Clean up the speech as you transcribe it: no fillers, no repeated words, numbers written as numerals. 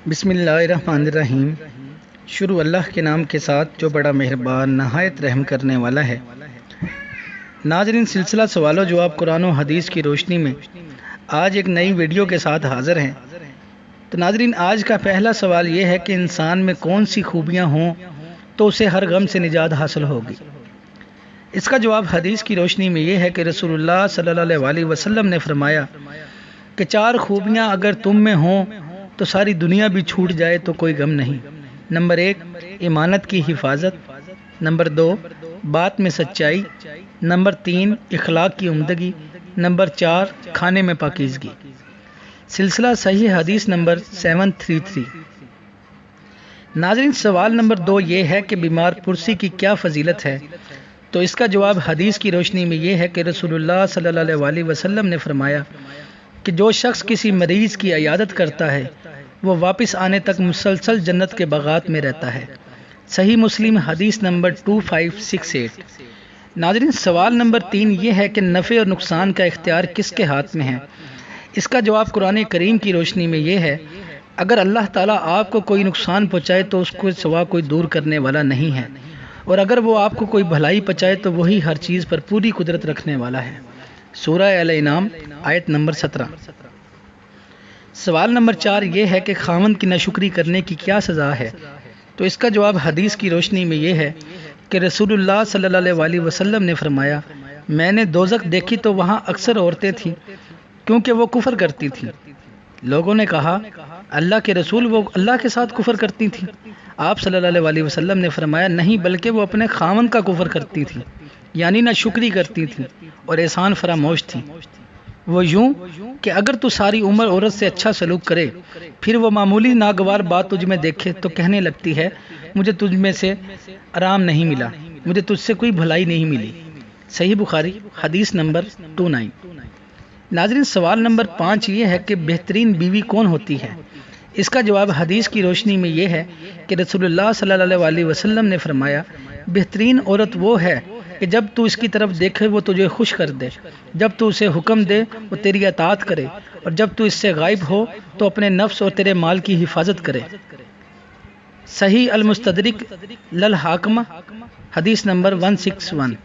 بسم اللہ الرحمن الرحیم۔ شروع اللہ کے نام کے ساتھ جو بڑا مہربان نہایت رحم کرنے والا ہے۔ ناظرین، سلسلہ سوال و جواب قرآن و حدیث کی روشنی میں آج ایک نئی ویڈیو کے ساتھ حاضر ہیں۔ تو ناظرین، آج کا پہلا سوال یہ ہے کہ انسان میں کون سی خوبیاں ہوں تو اسے ہر غم سے نجات حاصل ہوگی۔ اس کا جواب حدیث کی روشنی میں یہ ہے کہ رسول اللہ صلی اللہ علیہ وسلم نے فرمایا کہ 4 خوبیاں اگر تم میں ہوں تو ساری دنیا بھی چھوٹ جائے تو کوئی غم نہیں۔ نمبر 1، امانت کی حفاظت۔ نمبر 2، بات میں سچائی۔ نمبر 3، اخلاق کی عمدگی۔ نمبر 4، کھانے میں پاکیزگی۔ سلسلہ صحیح حدیث نمبر 733۔ ناظرین، سوال نمبر 2 یہ ہے کہ بیمار پرسی کی کیا فضیلت ہے؟ تو اس کا جواب حدیث کی روشنی میں یہ ہے کہ رسول اللہ صلی اللہ علیہ وسلم نے فرمایا کہ جو شخص کسی مریض کی عیادت کرتا ہے وہ واپس آنے تک مسلسل جنت کے باغات میں رہتا ہے۔ صحیح مسلم حدیث نمبر 2568۔ ناظرین، سوال نمبر 3 یہ ہے کہ نفع اور نقصان کا اختیار کس کے ہاتھ میں ہے؟ اس کا جواب قرآن کریم کی روشنی میں یہ ہے، اگر اللہ تعالیٰ آپ کو کوئی نقصان پہنچائے تو اس کو سوا کوئی دور کرنے والا نہیں ہے، اور اگر وہ آپ کو کوئی بھلائی پہنچائے تو وہی ہر چیز پر پوری قدرت رکھنے والا ہے۔ سورہ الانعام آیت نمبر 17۔ سوال نمبر 4 یہ ہے کہ خاوند کی ناشکری کرنے کی کیا سزا ہے؟ تو اس کا جواب حدیث کی روشنی میں یہ ہے کہ رسول اللہ صلی اللہ علیہ وسلم نے فرمایا، میں نے دوزخ دیکھی تو وہاں اکثر عورتیں تھیں کیونکہ وہ کفر کرتی تھیں۔ لوگوں نے کہا، اللہ کے رسول، وہ اللہ کے ساتھ کفر کرتی تھیں؟ آپ صلی اللہ علیہ وسلم نے فرمایا، نہیں، بلکہ وہ اپنے خاوند کا کفر کرتی تھیں، یعنی ناشکری کرتی تھیں اور احسان فراموش تھیں۔ وہ یوں کہ اگر تو ساری عمر عورت سے اچھا سلوک کرے، پھر وہ معمولی ناگوار بات تجھ میں دیکھے تو کہنے لگتی ہے، مجھے تجھ میں سے آرام نہیں ملا، مجھے تجھ سے کوئی بھلائی نہیں ملی۔ صحیح بخاری حدیث نمبر 29۔ ناظرین، سوال نمبر 5 یہ ہے کہ بہترین بیوی کون ہوتی ہے؟ اس کا جواب حدیث کی روشنی میں یہ ہے کہ رسول اللہ صلی اللہ علیہ وسلم نے فرمایا، بہترین عورت وہ ہے کہ جب تو اس کی طرف دیکھے وہ تجھے خوش کر دے، جب تو اسے حکم دے وہ تیری اطاعت کرے، اور جب تو اس سے غائب ہو تو اپنے نفس اور تیرے مال کی حفاظت کرے۔ صحیح المستدرک للحاکمہ حدیث نمبر 161۔